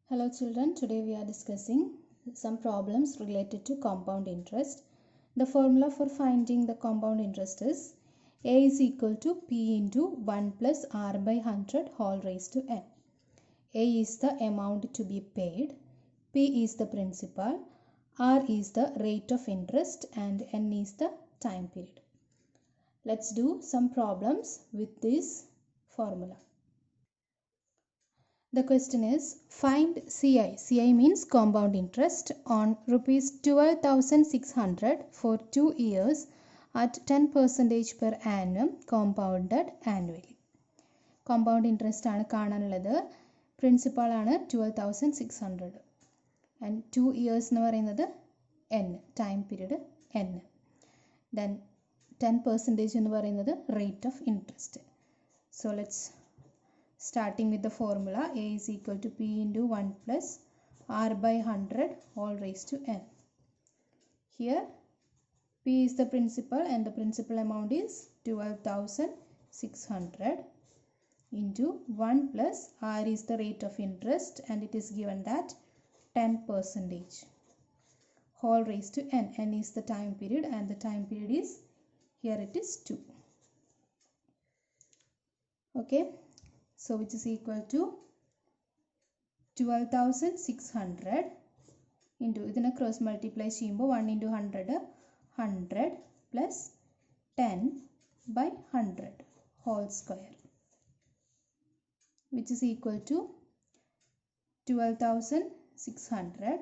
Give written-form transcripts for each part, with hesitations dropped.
Hello children, today we are discussing some problems related to compound interest. The formula for finding the compound interest is A is equal to P into 1 plus R by 100 whole raised to N. A is the amount to be paid, P is the principal, R is the rate of interest and N is the time period. Let's do some problems with this formula. The question is, find CI. CI means compound interest on rupees 12,600 for 2 years at 10% per annum compounded annually. Compound interest ആണ് കാണാനുള്ളത്. Principal ആണ് 12,600 and 2 years എന്ന് പറയുന്നത് N, time period N. Then 10% എന്ന് പറയുന്നത് rate of interest. So let's starting with the formula. A is equal to P into 1 plus R by 100 all raised to N. Here P is the principal and the principal amount is 12,600 into 1 plus R is the rate of interest and it is given that 10% whole raised to N. N is the time period and the time period is, here it is 2. Okay. So which is equal to 12,600 into ഇതിനെ cross multiply ചെയ്യുമ്പോൾ 1 into 100 plus 10 by 100 whole square which is equal to 12,600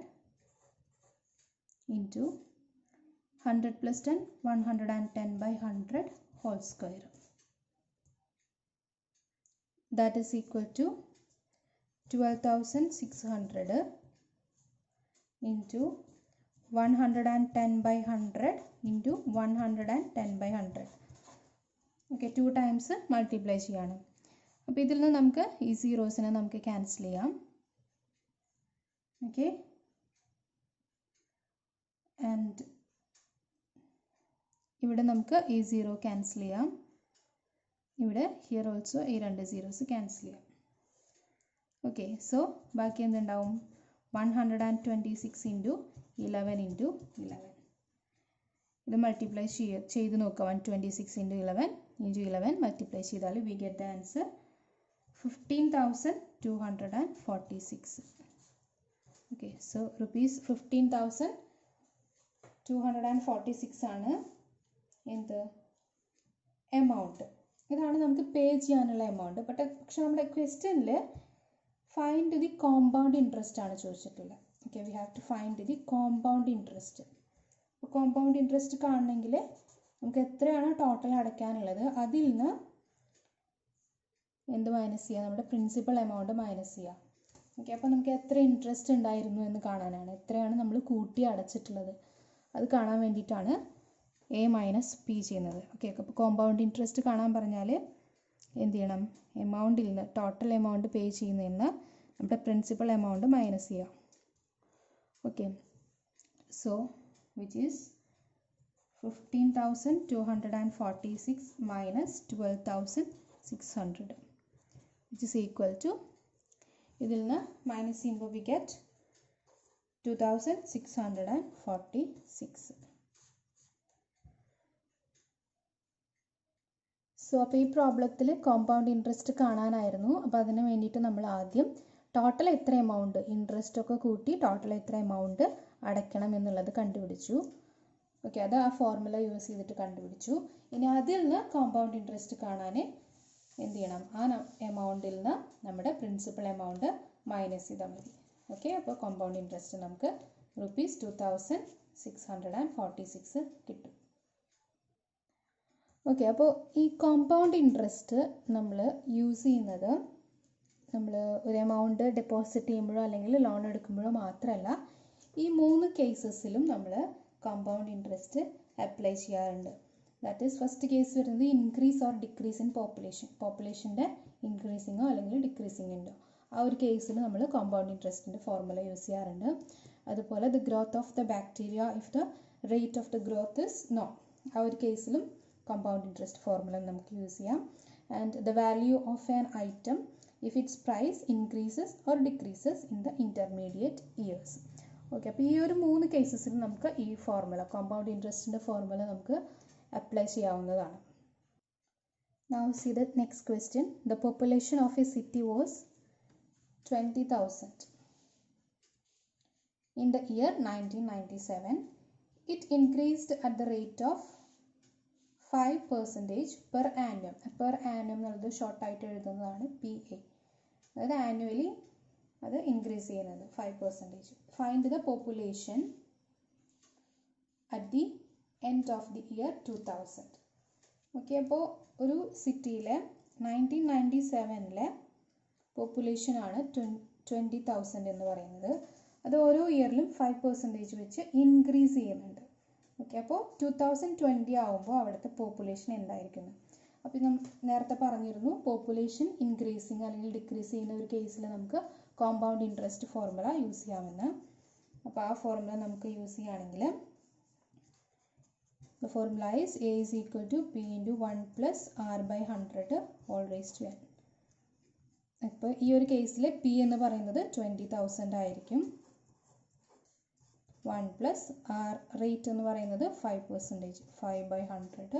into 100 plus 10 110 by 100 whole square. That is equal to 12,600 into 110 by 100 into 110 by 100. Okay, 2 times multiply ചെയ്യണം. അപ്പോൾ ഇതിൽ നിന്ന് നമുക്ക് ഈ സീറോസിനെ നമുക്ക് cancel ചെയ്യാം. Okay, and ഇവിടെ നമുക്ക് ഈ സീറോ ക്യാൻസൽ ചെയ്യാം. ഇവിടെ here also ഈ രണ്ട് zeros cancel ചെയ്യാം. Okay, so ബാക്കി എന്തുണ്ടാവും? 126 into 11 into 11. ഇത് മൾട്ടിപ്ലൈ ചെയ്ത് നോക്കാം. 126 into 11 into 11 മൾട്ടിപ്ലൈ ചെയ്താൽ we get the answer 15,246. Okay, so rupees 15,246 ആണ് എന്ത് amount. ഇതാണ് നമുക്ക് പേ ചെയ്യാനുള്ള എമൗണ്ട്. പക്ഷെ നമ്മുടെ ക്വസ്റ്റ്യനിൽ ഫൈൻഡ് ദി കോമ്പൗണ്ട് ഇൻട്രസ്റ്റ് ആണ് ചോദിച്ചിട്ടുള്ളത്. Okay, we have to find the compound interest. അപ്പോൾ കോമ്പൗണ്ട് ഇൻട്രസ്റ്റ് കാണണമെങ്കിൽ നമുക്ക് എത്രയാണ് ടോട്ടൽ അടയ്ക്കാനുള്ളത് അതിൽ നിന്ന് എന്ത് മൈനസ് ചെയ്യുക? നമ്മുടെ പ്രിൻസിപ്പൽ എമൗണ്ട് മൈനസ് ചെയ്യുക. ഓക്കെ, അപ്പോൾ നമുക്ക് എത്ര ഇൻട്രസ്റ്റ് ഉണ്ടായിരുന്നു എന്ന് കാണാനാണ്. എത്രയാണ് നമ്മൾ കൂട്ടി അടച്ചിട്ടുള്ളത് അത് കാണാൻ വേണ്ടിയിട്ടാണ് A മൈനസ് പി ചെയ്യുന്നത്. ഓക്കെ, അപ്പോൾ കോമ്പൗണ്ട് ഇൻട്രസ്റ്റ് കാണാൻ പറഞ്ഞാൽ എന്ത് ചെയ്യണം? എമൗണ്ടിൽ നിന്ന് ടോട്ടൽ എമൗണ്ട് പേ ചെയ്യുന്നതിൽ നിന്ന് നമ്മുടെ പ്രിൻസിപ്പൽ എമൗണ്ട് മൈനസ് ചെയ്യാം. Okay, so which is 15,246 minus 12,600 which is equal to, ഇതിൽ നിന്ന് മൈനസ് ചെയ്യുമ്പോൾ വി ഗെറ്റ് 2,646. സോ അപ്പോൾ ഈ പ്രോബ്ലത്തിൽ കോമ്പൗണ്ട് ഇൻട്രസ്റ്റ് കാണാനായിരുന്നു. അപ്പോൾ അതിന് വേണ്ടിയിട്ട് നമ്മൾ ആദ്യം ടോട്ടൽ എത്ര എമൗണ്ട് ഇൻട്രസ്റ്റ് ഒക്കെ കൂട്ടി ടോട്ടൽ എത്ര എമൗണ്ട് അടയ്ക്കണം എന്നുള്ളത് കണ്ടുപിടിച്ചു. ഓക്കെ, അത് ആ ഫോർമുല യൂസ് ചെയ്തിട്ട് കണ്ടുപിടിച്ചു. ഇനി അതിൽ നിന്ന് കോമ്പൗണ്ട് ഇൻട്രസ്റ്റ് കാണാൻ എന്ത് ചെയ്യണം? ആ എമൗണ്ടിൽ നിന്ന് നമ്മുടെ പ്രിൻസിപ്പൽ എമൗണ്ട് മൈനസ് ചെയ്താൽ മതി. ഓക്കെ, അപ്പോൾ കോമ്പൗണ്ട് ഇൻട്രസ്റ്റ് നമുക്ക് rupees 2,646 കിട്ടും. ഓക്കെ, അപ്പോൾ ഈ കോമ്പൗണ്ട് ഇൻട്രസ്റ്റ് നമ്മൾ യൂസ് ചെയ്യുന്നത് നമ്മൾ ഒരു എമൗണ്ട് ഡെപ്പോസിറ്റ് ചെയ്യുമ്പോഴോ അല്ലെങ്കിൽ ലോൺ എടുക്കുമ്പോഴോ മാത്രമല്ല, ഈ 3 കേസസിലും നമ്മൾ കോമ്പൗണ്ട് ഇൻട്രസ്റ്റ് അപ്ലൈ ചെയ്യാറുണ്ട്. ദാറ്റ് ഈസ് ഫസ്റ്റ് കേസ് വരുന്നത് ഇൻക്രീസ് ഓർ ഡിക്രീസ് ഇൻ പോപ്പുലേഷൻ്റെ ഇൻക്രീസിങ്ങോ അല്ലെങ്കിൽ ഡിക്രീസിങ് ഉണ്ടോ, ആ ഒരു കേസിൽ നമ്മൾ കോമ്പൗണ്ട് ഇൻട്രസ്റ്റിൻ്റെ ഫോർമുല യൂസ് ചെയ്യാറുണ്ട്. അതുപോലെ the growth of the bacteria if the rate of the growth is known, ആ ഒരു കേസിലും compound interest formula നമുക്ക് യൂസ് ചെയ്യാം. And the value of an item if its price increases or decreases in the intermediate years. Okay, അപ്പോൾ ഈ ഒരു 3 കേസസിൽ നമുക്ക് ഈ ഫോർമുല കോമ്പൗണ്ട് ഇൻട്രസ്റ്റിൻ്റെ ഫോർമുല നമുക്ക് അപ്ലൈ ചെയ്യാവുന്നതാണ്. Now see the next question. The population of a city was 20,000. In the year 1997, it increased at the rate of 5% per annum. Per annum എന്നുള്ളത് ഷോർട്ടായിട്ട് എഴുതുന്നതാണ് PA. അതായത് ആനുവലി അത് ഇൻക്രീസ് ചെയ്യുന്നത് 5%. Find the population at the end of the year 2000. Okay, അപ്പോൾ ഒരു സിറ്റിയിലെ 1997 പോപ്പുലേഷനാണ് 20,000 എന്ന് പറയുന്നത്. അത് ഓരോ ഇയറിലും 5% വെച്ച് ഇൻക്രീസ് ചെയ്യുന്നുണ്ട്. ഓക്കെ, അപ്പോൾ 2020 ആകുമ്പോൾ അവിടുത്തെ പോപ്പുലേഷൻ എന്തായിരിക്കും? അപ്പോൾ നേരത്തെ പറഞ്ഞിരുന്നു പോപ്പുലേഷൻ ഇൻക്രീസിങ് അല്ലെങ്കിൽ ഡിക്രീസ് ചെയ്യുന്ന ഒരു കേസിൽ നമുക്ക് കോമ്പൗണ്ട് ഇൻട്രസ്റ്റ് ഫോർമുല യൂസ് ചെയ്യാമെന്ന്. അപ്പോൾ ആ ഫോർമുല നമുക്ക് യൂസ് ചെയ്യുകയാണെങ്കിൽ the formula is A is equal to P into 1 plus R by 100 all raised to n. അപ്പോൾ ഈ ഒരു കേസിൽ P എന്ന് പറയുന്നത് 20,000 ആയിരിക്കും. 1 plus R rate എന്ന് പറയുന്നത് 5%, 5 by 100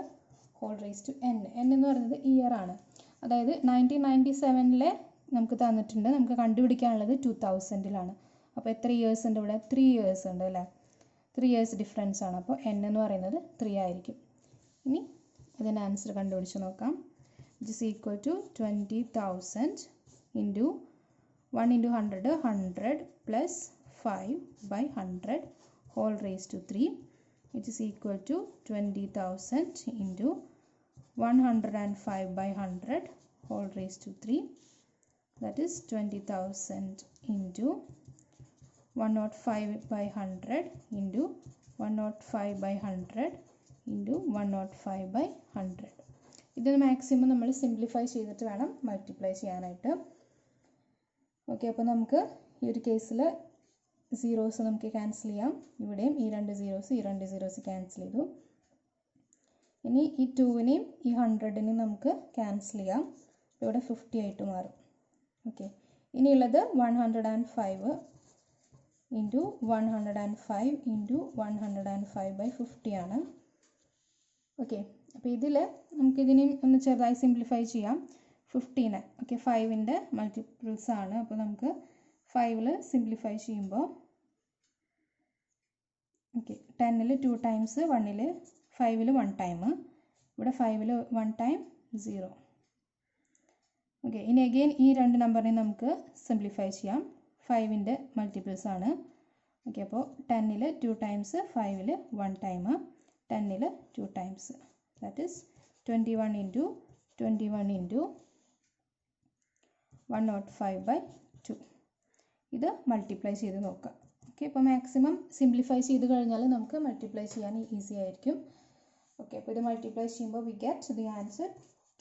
all raised to n. n എന്ന് പറയുന്നത് ഇയർ ആണ്. അതായത് 1997 നമുക്ക് തന്നിട്ടുണ്ട്, നമുക്ക് കണ്ടുപിടിക്കാനുള്ളത് 2000 അപ്പോൾ എത്ര ഇയേഴ്സ് ഉണ്ട് ഇവിടെ? 3 ഇയേഴ്സ് ഉണ്ട് അല്ലേ? 3 ഇയേഴ്സ് ഡിഫറൻസ് ആണ്. അപ്പോൾ n എന്ന് പറയുന്നത് 3 ആയിരിക്കും. ഇനി ഇതിൻ്റെ ആൻസർ കണ്ടുപിടിച്ച് നോക്കാം. It is equal to 20,000 into 1 into 100 100 plus 5 by 100 whole raised to 3. It is equal to 20,000 into 105 by 100 whole raised to 3. That is 20,000 into 105 by 100 into 105 by 100 into 105 by 100. ഇതിന് മാക്സിമം നമ്മൾ simplify ചെയ്തിട്ട് വേണം multiply ചെയ്യാനായിട്ട്. Okay, അപ്പോൾ നമുക്ക് ഈ ഒരു കേസിൽ സീറോസ് നമുക്ക് ക്യാൻസൽ ചെയ്യാം. ഇവിടെയും ഈ 2 സീറോസ് ക്യാൻസൽ ചെയ്തു. ഇനി ഈ 2നെയും ഈ 100നെയും നമുക്ക് ക്യാൻസൽ ചെയ്യാം. ഇവിടെ 50 ആയിട്ട് മാറും. ഓക്കെ, ഇനിയുള്ളത് 105 ഇൻറ്റു 105 ഇൻറ്റു 105 by 50 ആണ്. ഓക്കെ, അപ്പോൾ ഇതിൽ നമുക്കിതിനെയും ഒന്ന് ചെറുതായി സിംപ്ലിഫൈ ചെയ്യാം. 15 ഓക്കെ 5ൻ്റെ മൾട്ടിപ്പിൾസ് ആണ്. അപ്പോൾ നമുക്ക് 5 സിംപ്ലിഫൈ ചെയ്യുമ്പോൾ ഓക്കെ 10 2 ടൈംസ് 1 5 1 ടൈം, ഇവിടെ 5 1 ടൈം 0. ഓക്കെ, ഇനി അഗെയിൻ ഈ 2 നമ്പറിനെ നമുക്ക് സിംപ്ലിഫൈ ചെയ്യാം. 5ൻ്റെ മൾട്ടിപ്പിൾസ് ആണ്. ഓക്കെ, അപ്പോൾ 10 2 times 5 1 time 10 2 times that is 21 into 21 into 105 by 2. ഇത് മൾട്ടിപ്ലൈ ചെയ്ത് നോക്കാം. ഓക്കെ, അപ്പോൾ മാക്സിമം സിംപ്ലിഫൈ ചെയ്ത് കഴിഞ്ഞാൽ നമുക്ക് മൾട്ടിപ്ലൈ ചെയ്യാൻ ഈസി ആയിരിക്കും. ഓക്കെ, അപ്പോൾ ഇത് മൾട്ടിപ്ലൈ ചെയ്യുമ്പോൾ വി ഗെറ്റ് ദി ആൻസർ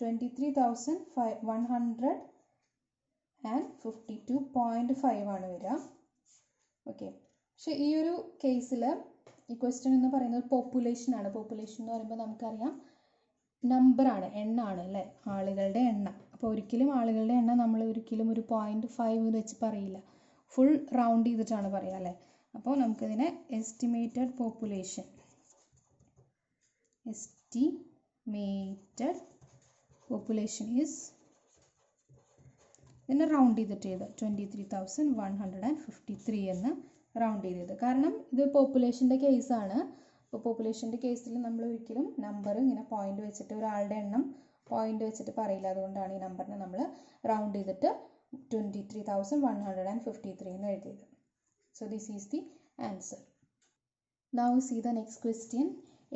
23,152.5 ആണ് വരിക. ഓക്കെ, പക്ഷേ ഈ ഒരു കേസിൽ ഈ ക്വസ്റ്റ്യൻ എന്ന് പറയുന്നത് പോപ്പുലേഷൻ ആണ്. പോപ്പുലേഷൻ എന്ന് പറയുമ്പോൾ നമുക്കറിയാം നമ്പറാണ്, എണ്ണമാണ് അല്ലേ, ആളുകളുടെ എണ്ണം. അപ്പോൾ ഒരിക്കലും ആളുകളുടെ എണ്ണം നമ്മൾ ഒരിക്കലും ഒരു 0.5 എന്ന് വെച്ച് പറയില്ല, ഫുൾ റൗണ്ട് ചെയ്തിട്ടാണ് പറയുക അല്ലേ. അപ്പോൾ നമുക്കിതിനെ എസ്റ്റിമേറ്റഡ് പോപ്പുലേഷൻ ഈസ് ഇതിനെ റൗണ്ട് ചെയ്തിട്ട് ചെയ്ത് 23,153 എന്ന് റൗണ്ട് ചെയ്തത്. കാരണം ഇത് പോപ്പുലേഷൻ്റെ കേസാണ്. അപ്പോൾ പോപ്പുലേഷൻ്റെ കേസിൽ നമ്മൾ ഒരിക്കലും നമ്പർ ഇങ്ങനെ പോയിന്റ് വെച്ചിട്ട് ഒരാളുടെ എണ്ണം പോയിന്റ് വെച്ചിട്ട് പറയില്ല. അതുകൊണ്ടാണ് ഈ നമ്പറിനെ നമ്മൾ റൗണ്ട് ചെയ്തിട്ട് 23,153 എന്ന് എഴുതിയത്. So this is the answer. Now see the next question.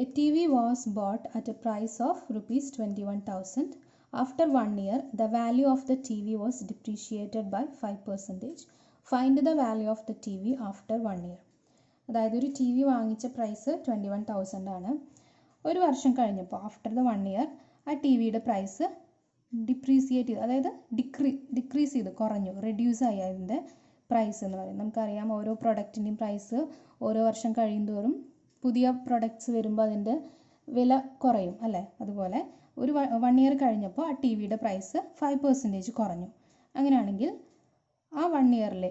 A TV was bought at a price of rupees 21,000. After 1 year, the value of the TV was depreciated by 5%. Find the value of the TV after 1 year. അതായത് ഒരു T V വാങ്ങിച്ച price 21,000 ആണ്. ഒരു വർഷം കഴിഞ്ഞപ്പോൾ after the 1 year ആ T വിയുടെ price depreciate ചെയ്തു, അതായത് ഡിക്രീസ് ചെയ്തു, കുറഞ്ഞു, റെഡ്യൂസ് ആയി അതിൻ്റെ പ്രൈസ് എന്ന് പറയും. നമുക്കറിയാം ഓരോ പ്രൊഡക്റ്റിൻ്റെയും പ്രൈസ് ഓരോ വർഷം കഴിയുന്തോറും പുതിയ പ്രൊഡക്ട്സ് വരുമ്പോൾ അതിൻ്റെ വില കുറയും അല്ലേ. അതുപോലെ ഒരു 1 ഇയർ കഴിഞ്ഞപ്പോൾ ആ ടി വിയുടെ പ്രൈസ് 5% കുറഞ്ഞു. അങ്ങനെയാണെങ്കിൽ ആ 1 ഇയറിൽ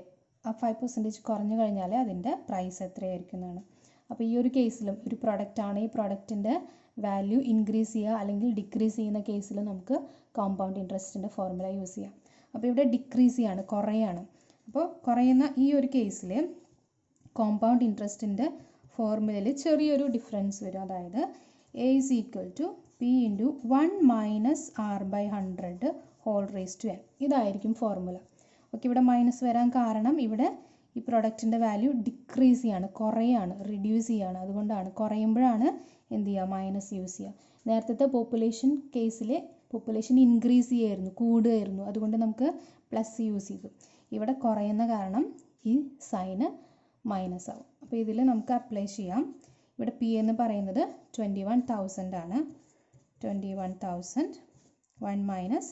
ആ 5% കുറഞ്ഞു കഴിഞ്ഞാൽ അതിൻ്റെ പ്രൈസ് എത്രയായിരിക്കും എന്നാണ്. അപ്പോൾ ഈ ഒരു കേസിലും ഒരു പ്രൊഡക്റ്റാണ്, ഈ പ്രൊഡക്റ്റിൻ്റെ വാല്യൂ ഇൻക്രീസ് ചെയ്യുക അല്ലെങ്കിൽ ഡിക്രീസ് ചെയ്യുന്ന കേസിൽ നമുക്ക് കോമ്പൗണ്ട് ഇൻട്രസ്റ്റിൻ്റെ ഫോർമുല യൂസ് ചെയ്യാം. അപ്പോൾ ഇവിടെ ഡിക്രീസ് ചെയ്യാണ്, കുറയാണ്. അപ്പോൾ കുറയുന്ന ഈ ഒരു കേസിൽ കോമ്പൗണ്ട് ഇൻട്രസ്റ്റിൻ്റെ ഫോർമുലയിൽ ചെറിയൊരു ഡിഫറൻസ് വരും. അതായത് A is equal to P into 1 minus R/100 whole raised to n. ഇതായിരിക്കും ഫോർമുല. ഓക്കെ, ഇവിടെ മൈനസ് വരാൻ കാരണം ഇവിടെ ഈ പ്രൊഡക്റ്റിൻ്റെ വാല്യൂ ഡിക്രീസ് ചെയ്യാണ്, കുറയാണ്, റിഡ്യൂസ് ചെയ്യാണ്. അതുകൊണ്ടാണ് കുറയുമ്പോഴാണ് എന്ത് ചെയ്യുക, മൈനസ് യൂസ് ചെയ്യുക. നേരത്തെ പോപ്പുലേഷൻ കേസിൽ പോപ്പുലേഷൻ ഇൻക്രീസ് ചെയ്യായിരുന്നു, കൂടുകയായിരുന്നു. അതുകൊണ്ട് നമുക്ക് പ്ലസ് യൂസ് ചെയ്തു. ഇവിടെ കുറയുന്ന കാരണം ഈ സൈന് മൈനസ് ആവും. അപ്പോൾ ഇതിൽ നമുക്ക് അപ്ലൈ ചെയ്യാം. ഇവിടെ പി എന്ന് പറയുന്നത് 21,000 ആണ്. 21,000 1 മൈനസ്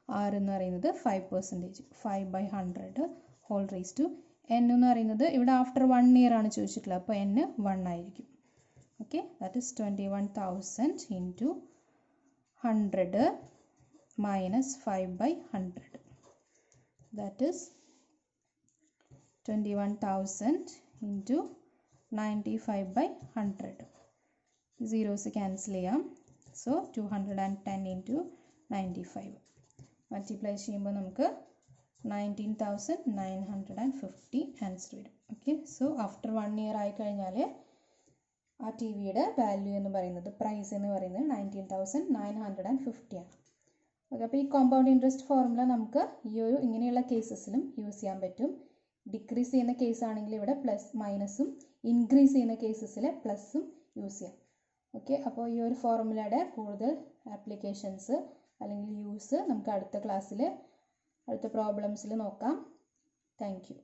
ആർ എന്ന് പറയുന്നത് 5%, 5/100 ഹോൾ റേസ് ടു n എന്ന് പറയുന്നത് ഇവിടെ ആഫ്റ്റർ 1 ഇയർ ആണ് ചോദിച്ചിട്ടുള്ളത്. അപ്പോൾ n 1 ആയിരിക്കും. Okay, that is 21,000 into 100 minus 5/100. That is 21,000 into 95/100. Zeros cancel ചെയ്യാം. സോ 210 ഇൻറ്റു 95 മൾട്ടിപ്ലൈ ചെയ്യുമ്പോൾ നമുക്ക് 19,950 ആൻസർ വരും. ഓക്കെ, സോ ആഫ്റ്റർ 1 ഇയർ ആയി കഴിഞ്ഞാൽ ആ ടി വിയുടെ വാല്യൂ എന്ന് പറയുന്നത്, പ്രൈസ് എന്ന് പറയുന്നത് 19,950 ആണ്. ഓക്കെ, അപ്പോൾ ഈ കോമ്പൗണ്ട് ഇൻട്രസ്റ്റ് ഫോർമുല നമുക്ക് ഇങ്ങനെയുള്ള കേസസിലും യൂസ് ചെയ്യാൻ പറ്റും. ഡിക്രീസ് ചെയ്യുന്ന കേസ് ആണെങ്കിൽ ഇവിടെ പ്ലസ് മൈനസും, ഇൻക്രീസ് ചെയ്യുന്ന കേസസിൽ പ്ലസും യൂസ് ചെയ്യാം. ഓക്കെ, അപ്പോൾ ഈ ഒരു ഫോർമുലയുടെ കൂടുതൽ ആപ്ലിക്കേഷൻസ് അല്ലെങ്കിൽ യൂസ് നമുക്ക് അടുത്ത ക്ലാസ്സിൽ അടുത്ത പ്രോബ്ലംസിൽ നോക്കാം. Thank you.